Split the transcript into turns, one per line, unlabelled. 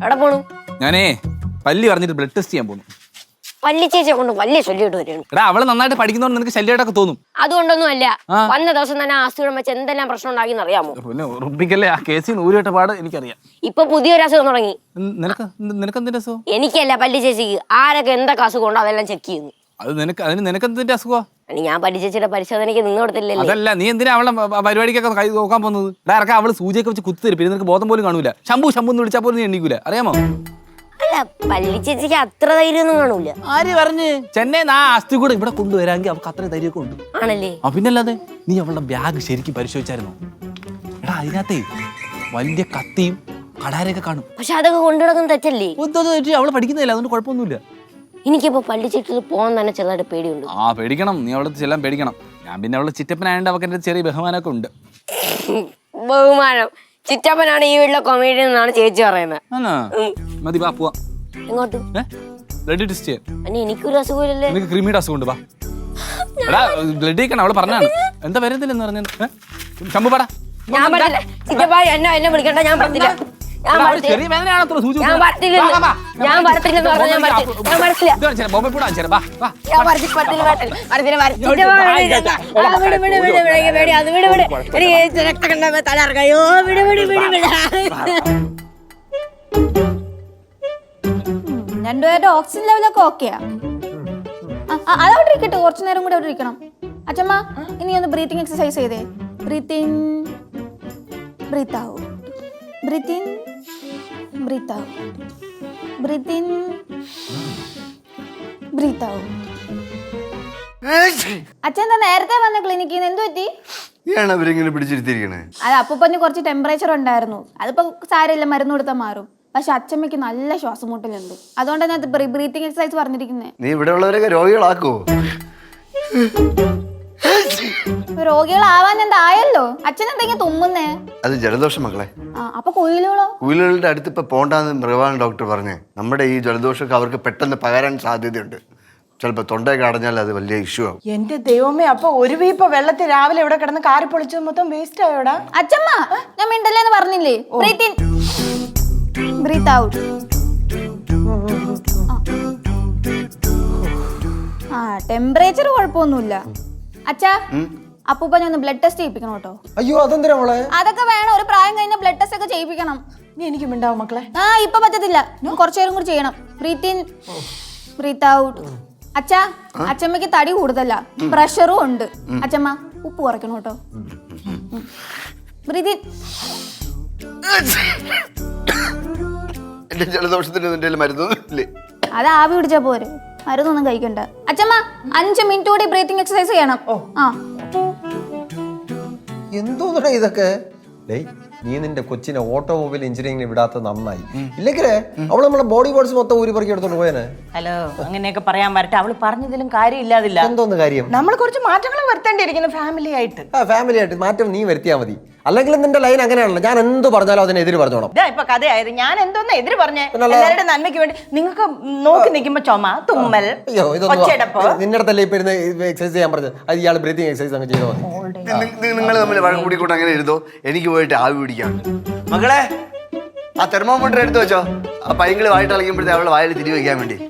എവിടെ പോണു?
ഞാനേ പല്ലി പറഞ്ഞിട്ട് ബ്ലഡ് ടെസ്റ്റ് ചെയ്യാൻ പോകുന്നു.
പല്ലി ചേച്ചിയെ കൊണ്ട് വലിയ ശല്യമായിട്ട് വരികയാണ്.
എടാ അവള് നന്നായിട്ട് പഠിക്കുന്നതുകൊണ്ട് നിനക്ക് ശല്യമായിട്ടൊക്കെ തോന്നും.
അതുകൊണ്ടൊന്നും അല്ല, വന്ന ദിവസം തന്നെ ആസ്തിയുടെ വെച്ച് എന്തെല്ലാം പ്രശ്നം ഉണ്ടാക്കി അറിയാമോ?
പിന്നെ ഉറപ്പിക്കല്ലേ, ആ കേസിൽ ഊരിട്ട പാട് എനിക്കറിയാം.
ഇപ്പൊ പുതിയൊരു അസുഖം തുടങ്ങി.
നിനക്ക് എന്തിന്റെ അസുഖം?
എനിക്കല്ല, പല്ലി ചേച്ചിക്ക്. ആരൊക്കെ എന്തൊക്കെ അസുഖം ഉണ്ടോ അതെല്ലാം ചെക്ക് ചെയ്യുന്നു.
നിനക്ക് എന്തിന്റെ അസുഖമാ?
ഞാൻ പല്ലി ചേച്ചിയുടെ പരിശോധനയ്ക്ക് നിന്ന് കൊടുത്തില്ലല്ലേ.
അതല്ല, നീ എന്തിനാ അവളെ പരിപാടിക്കൊക്കെ കൈ നോക്കാൻ പോകുന്നത്? ഇറക്കാം അവള് സൂചിയൊക്കെ വെച്ച് കുത്തിരും, പിന്നെ നിനക്ക് ബോധം പോലും കാണൂല. ശംഭു എന്ന് വിളിച്ചാൽ പോലും നീ എണ്ണിക്കൂല, അറിയാമോ?
അല്ല, പല്ലി ചേച്ചിക്ക് അത്ര ധൈര്യമൊന്നും കാണൂല.
ആര് പറഞ്ഞ്? ചെന്നൈ ആ അസ്ഥി കൂടെ ഇവിടെ കൊണ്ടുവരാമെങ്കിൽ അവൾക്ക് അത്ര ധൈര്യമൊക്കെ ഉണ്ട്.
ആണല്ലേ?
പിന്നല്ലാതെ. നീ അവളുടെ ബാഗ് ശരിക്കും പരിശോധിച്ചായിരുന്നോ? എടാ അതിനകത്തേ വലിയ കത്തിയും കടാരൊക്കെ കാണും.
പക്ഷെ അതൊക്കെ കൊണ്ടുനടക്കുന്ന തെറ്റല്ലേ?
അവള് പഠിക്കുന്നില്ല, അതുകൊണ്ട് കുഴപ്പമൊന്നുമില്ല.
എനിക്കിപ്പോ പല്ലി ചേച്ചി പോകാൻ തന്നെ ചെറുതായിട്ട് പേടിയുണ്ട്.
പേടിക്കണം, നീ അവളെ ചെല്ലാൻ പേടിക്കണം. ഞാൻ പിന്നെ അവള് ചിറ്റപ്പനായതുകൊണ്ട് അവൾക്ക് എന്റെ ചെറിയ ബഹുമാനമൊക്കെ ഉണ്ട്.
ബഹുമാനം? ചിറ്റപ്പനാണ് ഈ വീട്ടിലെ കൊമേഡിയൻ എന്നാണ് ചേച്ചി പറയുന്നത്.
മതി, വാ പോവാ.
എങ്ങോട്ട്?
ബ്ലഡ് ടെസ്റ്റ് ചെയ്യാൻ.
എനിക്കൊരു അസുഖമില്ലല്ലേ?
നിനക്ക് ക്രിമിയുടെ അസുഖമുണ്ട്, വാ. എടാ ബ്ലഡ് കഴിക്കണം, അവള് പറഞ്ഞാണ്. എന്താ വരുന്നില്ലെന്ന് പറഞ്ഞത്? ശംഭു പാടാ.
ഞാൻ പറഞ്ഞില്ല ചിറ്റപ്പ, എന്നെ വിളിക്കണ്ട. ഞാൻ പറഞ്ഞില്ല.
ചെറിയ വേദനയാണോ സൂചി?
ഞാൻ വരത്തില്ലെന്ന് പറഞ്ഞാൽ ഞാൻ
രണ്ടുപേരുടെ ഓക്സിജൻ ലെവലൊക്കെ ഓക്കെയാ. അതവിടെ ഇരിക്കട്ടെ, കുറച്ചു നേരം കൂടെ അവിടെ ഇരിക്കണം. അച്ഛമ്മ, ഇനി ഒന്ന് ബ്രീത്തിങ് എക്സസൈസ് ചെയ്തേ. Breathe in, breathe out, breathe in, breathe out, breathe in, breathe out. അച്ഛൻ എന്താ നേരത്തെ വന്ന ക്ലിനിക്കിൽ നിന്ന്? എന്ത് പറ്റി? അത് അപ്പൂപ്പന് കുറച്ച് ടെമ്പറേച്ചർ ഉണ്ടായിരുന്നു. അതിപ്പോ സാരമില്ല, മരുന്ന് കൊടുത്താൽ മാറും. പക്ഷെ അച്ഛമ്മയ്ക്ക് നല്ല ശ്വാസം മുട്ടലുണ്ട്. അതുകൊണ്ടാണ് ഞാൻ ബ്രീത്തിങ് എക്സസൈസ് പറഞ്ഞിരിക്കുന്നത്.
നീ ഇവിടെ ഉള്ളവരൊക്കെ രോഗികളാക്കോ?
രോഗികളാവാൻ എന്തായല്ലോ? അച്ഛൻ എന്തെങ്കിലും തുമ്മുന്നേ?
അത് ജലദോഷം മക്കളെ.
അപ്പൊ കുയിലുകളോ?
കുയിലുകളുടെ അടുത്ത് ഇപ്പൊ പോണ്ടാന്ന് മൃഗാന ഡോക്ടർ പറഞ്ഞേ. നമ്മുടെ ഈ ജലദോഷമൊക്കെ അവർക്ക് പെട്ടെന്ന് പകരാൻ സാധ്യതയുണ്ട്. ചിലപ്പോ തൊണ്ടയൊക്കെ അടഞ്ഞാൽ അത് വലിയ ഇഷ്യൂ ആവും.
എന്റെ ദൈവമേ, അപ്പൊ ഒരു വീപ്പ വെള്ളത്തിൽ രാവിലെ ഇവിടെ കിടന്ന് കാറി പൊളിച്ചത് മൊത്തം വേസ്റ്റ് ആയോടാ.
അച്ഛമ്മ, ഞാൻ മിണ്ടല്ലേന്ന് പറഞ്ഞില്ലേ? Breathe in, breathe out. Temperature കുഴപ്പമൊന്നുമില്ല. അച്ഛാ, അപ്പൂപ്പ ഞാൻ ഒന്ന് ബ്ലഡ് ടെസ്റ്റ് ചെയ്യിപ്പിക്കണം കേട്ടോ.
അയ്യോ, അതെന്തിനാ മോളെ?
അതൊക്കെ വേണം, ഒരു പ്രായം കഴിഞ്ഞ ബ്ലഡ് ടെസ്റ്റ് ഒക്കെ ചെയ്യിപ്പിക്കണം.
നീ എനിക്ക് മിണ്ടാവും മക്കളെ.
ഇപ്പൊ പറ്റത്തില്ല, കുറച്ചു നേരം കൂടി ചെയ്യണം. Breathe in, breathe out. അച്ഛാ, അച്ഛമ്മക്ക് തടി കൂടുതല, പ്രഷറും ഉണ്ട്. അച്ഛമ്മ, ഉപ്പ് കുറയ്ക്കണം കേട്ടോ. Breathe in.
എന്റെ ജലദോഷത്തിന് മരുന്നൊന്നുമില്ലേ?
അത് ആവി പിടിച്ചാ പോരെ, മരുന്നൊന്നും കഴിക്കണ്ട. അച്ഛമ്മ, 5 മിനിറ്റ് കൂടി ബ്രീത്തിങ് എക്സസൈസ് ചെയ്യണം.
എന്തോന്നാ ഇതൊക്കെ? നീ നിന്റെ കൊച്ചിനെ ഓട്ടോമൊബൈൽ എഞ്ചിനീയറിംഗിന് വിടാത്തത് നന്നായി. ഇല്ലെങ്കിലേ അവള് നമ്മളെ ബോഡി പാർട്സ് മൊത്തം ഊരി പറക്കി എടുത്തോണ്ട് പോയനെ.
ഹലോ, അങ്ങനെയൊക്കെ പറയാൻ പറ്റട്ടെ. അവള് പറഞ്ഞതിലും കാര്യം ഇല്ലാതില്ല.
എന്തോന്ന് കാര്യം?
നമ്മൾ കുറച്ച് മാറ്റങ്ങൾ വരുത്തേണ്ടിയിരിക്കുന്നു ഫാമിലി ആയിട്ട്.
ഫാമിലി ആയിട്ട് മാറ്റം നീ വരുത്തിയാ മതി. അല്ലെങ്കിൽ നിന്റെ ലൈൻ അങ്ങനെയാണല്ലോ, ഞാൻ എന്ത് പറഞ്ഞാലും അതിനെതിര് പറഞ്ഞോണം.
ഇപ്പൊ കഥയായത് ഞാൻ എന്തോന്ന് എതിര് പറഞ്ഞേ? എല്ലാവരുടെ നന്മയ്ക്ക് വേണ്ടി നിങ്ങൾക്ക് നോക്കി നിൽക്കുമ്പോ ചുമ, തുമ്മൽ, ഒച്ചയടപ്പ്.
നിന്റെ അടുത്തല്ലേ ഇപ്പൊ എക്സസൈസ് ചെയ്യാൻ പറഞ്ഞത്? അത് ഇയാൾ ബ്രീത്തിങ് എക്സസൈസ് അങ്ങ് ചെയ്താൽ മതി.
നിങ്ങൾ തമ്മിൽ വഴക്ക് കൂടിക്കൊണ്ട് അങ്ങനെ എഴുതോ? എനിക്ക് പോയിട്ട് ആവി പിടിക്കാം. മകളെ, ആ തെർമോമീറ്റർ എടുത്തു വെച്ചോ. ആ പൈങ്കിള് വായിട്ട് കളിക്കുമ്പോഴത്തെ അവളുടെ വായിൽ തിരി വയ്ക്കാൻ വേണ്ടി.